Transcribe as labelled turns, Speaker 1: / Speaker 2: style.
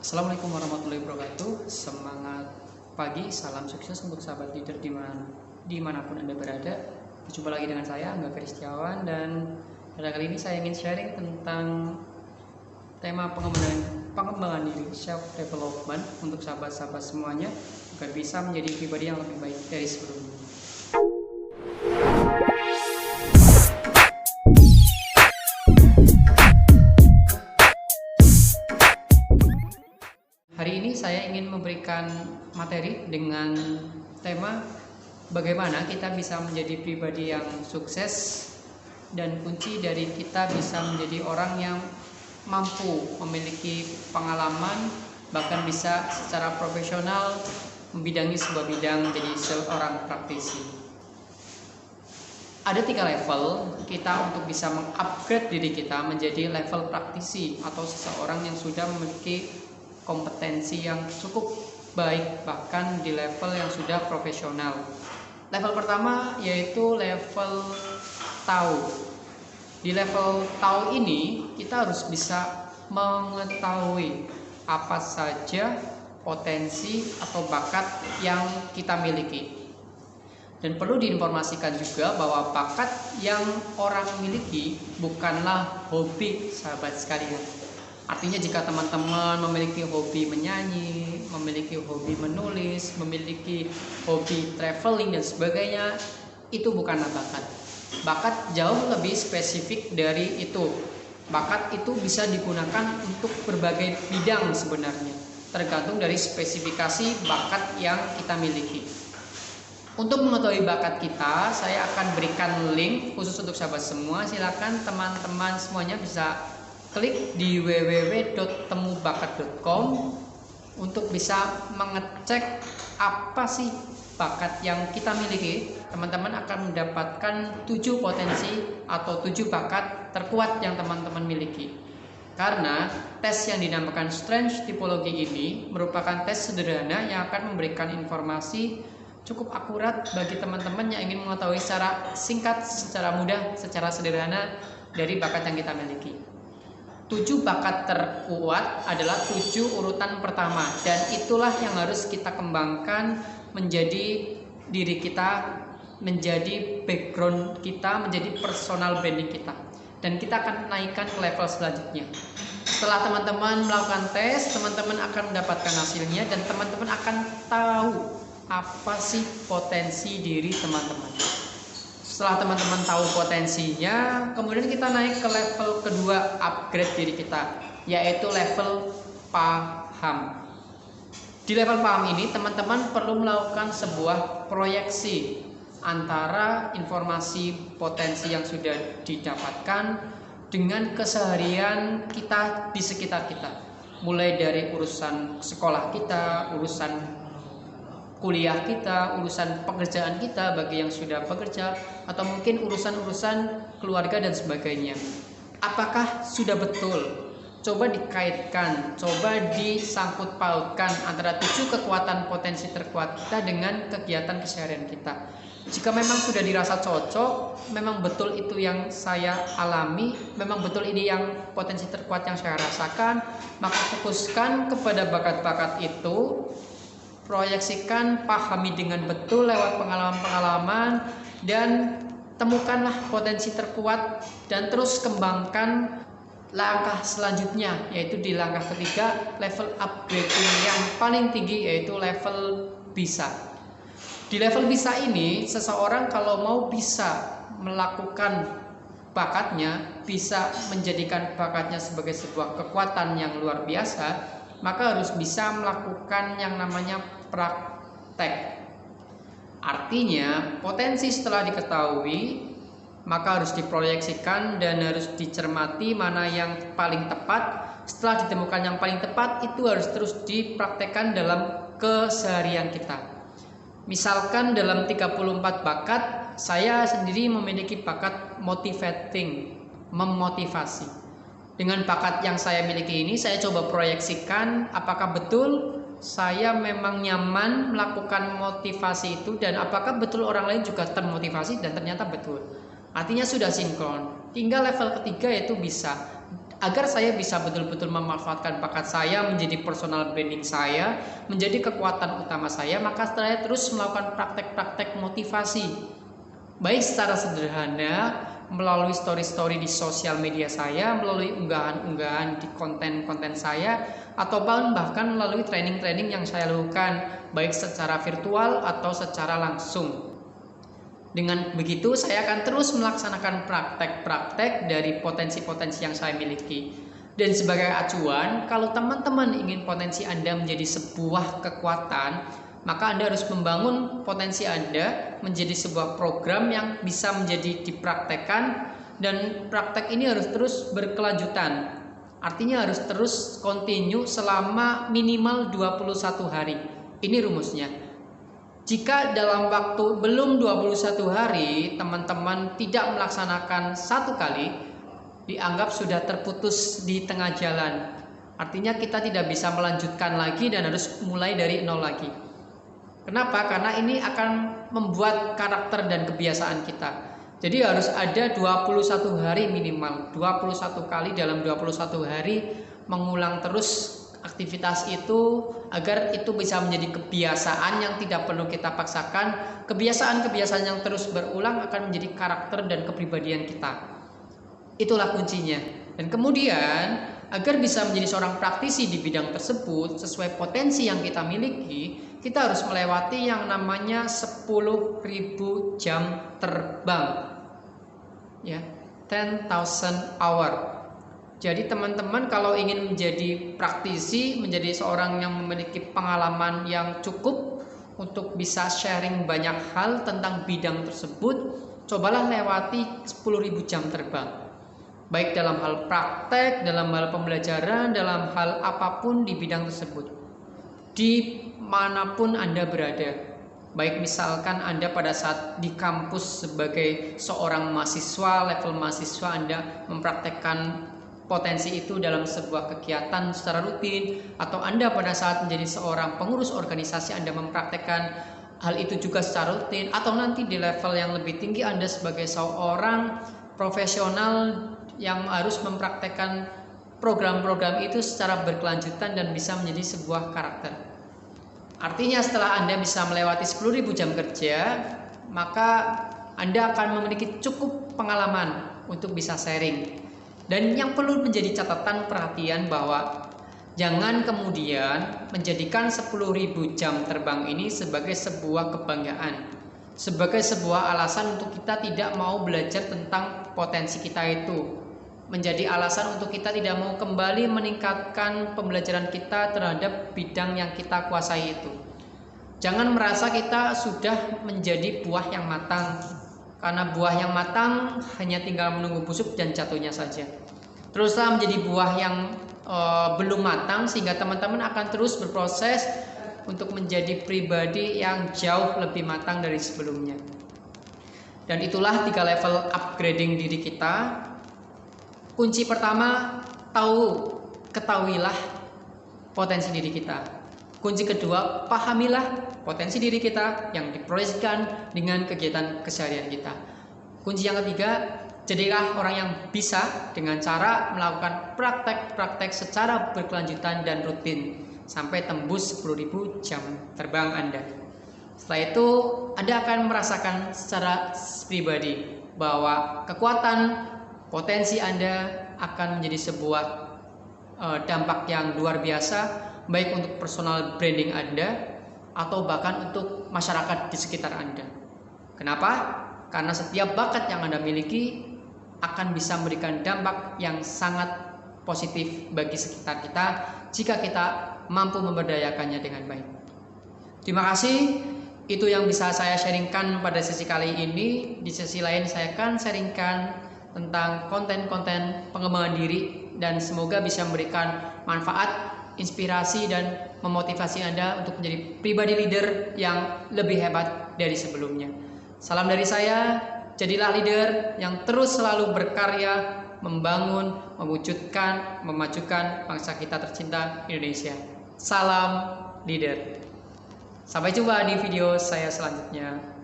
Speaker 1: Assalamualaikum warahmatullahi wabarakatuh. Semangat pagi, salam sukses untuk sahabat leader dimanapun Anda berada. Berjumpa lagi dengan saya, Angga Kristiawan, dan pada kali ini saya ingin sharing tentang tema pengembangan diri, self development untuk sahabat-sahabat semuanya agar bisa menjadi pribadi yang lebih baik dari sebelumnya. Hari ini saya ingin memberikan materi dengan tema bagaimana kita bisa menjadi pribadi yang sukses dan kunci dari kita bisa menjadi orang yang mampu memiliki pengalaman, bahkan bisa secara profesional membidangi sebuah bidang menjadi seorang praktisi. Ada 3 level kita untuk bisa mengupgrade diri kita menjadi level praktisi atau seseorang yang sudah memiliki kompetensi yang cukup baik, bahkan di level yang sudah profesional. Level pertama yaitu level tahu. Di level tahu ini kita harus bisa mengetahui apa saja potensi atau bakat yang kita miliki. Dan perlu diinformasikan juga bahwa bakat yang orang miliki bukanlah hobi, sahabat sekalian. Artinya jika teman-teman memiliki hobi menyanyi, memiliki hobi menulis, memiliki hobi traveling dan sebagainya, itu bukanlah bakat. Bakat jauh lebih spesifik dari itu. Bakat itu bisa digunakan untuk berbagai bidang sebenarnya, tergantung dari spesifikasi bakat yang kita miliki. Untuk mengetahui bakat kita, saya akan berikan link khusus untuk sahabat semua. Silakan teman-teman semuanya bisa klik di www.temubakat.com untuk bisa mengecek apa sih bakat yang kita miliki. Teman-teman akan mendapatkan 7 potensi atau 7 bakat terkuat yang teman-teman miliki. Karena tes yang dinamakan Strength Typology ini merupakan tes sederhana yang akan memberikan informasi cukup akurat bagi teman-teman yang ingin mengetahui secara singkat, secara mudah, secara sederhana dari bakat yang kita miliki. 7 bakat terkuat adalah 7 urutan pertama, dan itulah yang harus kita kembangkan menjadi diri kita, menjadi background kita, menjadi personal branding kita, dan kita akan naikkan ke level selanjutnya. Setelah teman-teman melakukan tes, teman-teman akan mendapatkan hasilnya dan teman-teman akan tahu apa sih potensi diri teman-teman. Setelah teman-teman tahu potensinya, kemudian kita naik ke level kedua, upgrade diri kita, yaitu level paham. Di level paham ini teman-teman perlu melakukan sebuah proyeksi antara informasi potensi yang sudah didapatkan dengan keseharian kita di sekitar kita. Mulai dari urusan sekolah kita, urusan kuliah kita, urusan pekerjaan kita bagi yang sudah bekerja, atau mungkin urusan-urusan keluarga dan sebagainya. Apakah sudah betul? Coba dikaitkan, coba disangkut pautkan antara 7 kekuatan potensi terkuat kita dengan kegiatan keseharian kita. Jika memang sudah dirasa cocok, memang betul itu yang saya alami, memang betul ini yang potensi terkuat yang saya rasakan, maka fokuskan kepada bakat-bakat itu, proyeksikan, pahami dengan betul lewat pengalaman-pengalaman, dan temukanlah potensi terkuat dan terus kembangkan langkah selanjutnya, yaitu di langkah ketiga, level upgrading yang paling tinggi, yaitu level bisa. Di level bisa ini, seseorang kalau mau bisa melakukan bakatnya, bisa menjadikan bakatnya sebagai sebuah kekuatan yang luar biasa, maka harus bisa melakukan yang namanya praktek. Artinya potensi setelah diketahui maka harus diproyeksikan dan harus dicermati mana yang paling tepat. Setelah ditemukan yang paling tepat, itu harus terus dipraktekkan dalam keseharian kita. Misalkan dalam 34 bakat, saya sendiri memiliki bakat motivating, memotivasi. Dengan bakat yang saya miliki ini, saya coba proyeksikan apakah betul saya memang nyaman melakukan motivasi itu, dan apakah betul orang lain juga termotivasi, dan ternyata betul. Artinya sudah sinkron. Tinggal level ketiga yaitu bisa. agar saya bisa betul-betul memanfaatkan bakat saya menjadi personal branding saya, menjadi kekuatan utama saya, maka saya terus melakukan praktek-praktek motivasi, baik secara sederhana melalui story-story di sosial media saya, melalui unggahan-unggahan di konten-konten saya, atau bahkan melalui training-training yang saya lakukan, baik secara virtual atau secara langsung. Dengan begitu saya akan terus melaksanakan praktek-praktek dari potensi-potensi yang saya miliki. Dan sebagai acuan, kalau teman-teman ingin potensi Anda menjadi sebuah kekuatan, maka Anda harus membangun potensi Anda menjadi sebuah program yang bisa menjadi dipraktekkan, dan praktek ini harus terus berkelanjutan. Artinya harus terus continue selama minimal 21 hari. Ini rumusnya. Jika dalam waktu belum 21 hari teman-teman tidak melaksanakan satu kali, dianggap sudah terputus di tengah jalan. Artinya kita tidak bisa melanjutkan lagi dan harus mulai dari nol lagi. Kenapa? Karena ini akan membuat karakter dan kebiasaan kita. Jadi harus ada 21 hari minimal, 21 kali dalam 21 hari mengulang terus aktivitas itu, agar itu bisa menjadi kebiasaan yang tidak perlu kita paksakan. Kebiasaan-kebiasaan yang terus berulang akan menjadi karakter dan kepribadian kita. Itulah kuncinya. Dan kemudian agar bisa menjadi seorang praktisi di bidang tersebut sesuai potensi yang kita miliki, kita harus melewati yang namanya 10.000 jam terbang. Ya, 10,000 hour. Jadi teman-teman kalau ingin menjadi praktisi, menjadi seorang yang memiliki pengalaman yang cukup untuk bisa sharing banyak hal tentang bidang tersebut, cobalah lewati 10.000 jam terbang. Baik dalam hal praktek, dalam hal pembelajaran, dalam hal apapun di bidang tersebut. Di manapun Anda berada. Baik misalkan Anda pada saat di kampus sebagai seorang mahasiswa, level mahasiswa Anda mempraktekkan potensi itu dalam sebuah kegiatan secara rutin, atau Anda pada saat menjadi seorang pengurus organisasi Anda mempraktekkan hal itu juga secara rutin, atau nanti di level yang lebih tinggi Anda sebagai seorang profesional yang harus mempraktekkan program-program itu secara berkelanjutan dan bisa menjadi sebuah karakter. Artinya setelah Anda bisa melewati 10.000 jam kerja, maka Anda akan memiliki cukup pengalaman untuk bisa sharing. Dan yang perlu menjadi catatan perhatian bahwa jangan kemudian menjadikan 10.000 jam terbang ini sebagai sebuah kebanggaan, sebagai sebuah alasan untuk kita tidak mau belajar tentang potensi kita itu, menjadi alasan untuk kita tidak mau kembali meningkatkan pembelajaran kita terhadap bidang yang kita kuasai itu. Jangan merasa kita sudah menjadi buah yang matang, karena buah yang matang hanya tinggal menunggu busuk dan jatuhnya saja. Teruslah menjadi buah yang belum matang, sehingga teman-teman akan terus berproses untuk menjadi pribadi yang jauh lebih matang dari sebelumnya. Dan itulah 3 level upgrading diri kita. Kunci pertama, ketahuilah potensi diri kita. Kunci kedua, pahamilah potensi diri kita yang diproyeksikan dengan kegiatan keseharian kita. Kunci yang ketiga, jadilah orang yang bisa dengan cara melakukan praktek-praktek secara berkelanjutan dan rutin sampai tembus 10.000 jam terbang Anda. Setelah itu, Anda akan merasakan secara pribadi bahwa kekuatan potensi Anda akan menjadi sebuah dampak yang luar biasa, baik untuk personal branding Anda atau bahkan untuk masyarakat di sekitar Anda. Kenapa? Karena setiap bakat yang Anda miliki akan bisa memberikan dampak yang sangat positif bagi sekitar kita jika kita mampu memberdayakannya dengan baik. Terima kasih. Itu yang bisa saya sharingkan pada sesi kali ini. Di sesi lain saya akan sharingkan tentang konten-konten pengembangan diri, dan semoga bisa memberikan manfaat, inspirasi, dan memotivasi Anda untuk menjadi pribadi leader yang lebih hebat dari sebelumnya. Salam dari saya, jadilah leader yang terus selalu berkarya, membangun, mewujudkan, memajukan bangsa kita tercinta Indonesia. Salam leader. Sampai jumpa di video saya selanjutnya.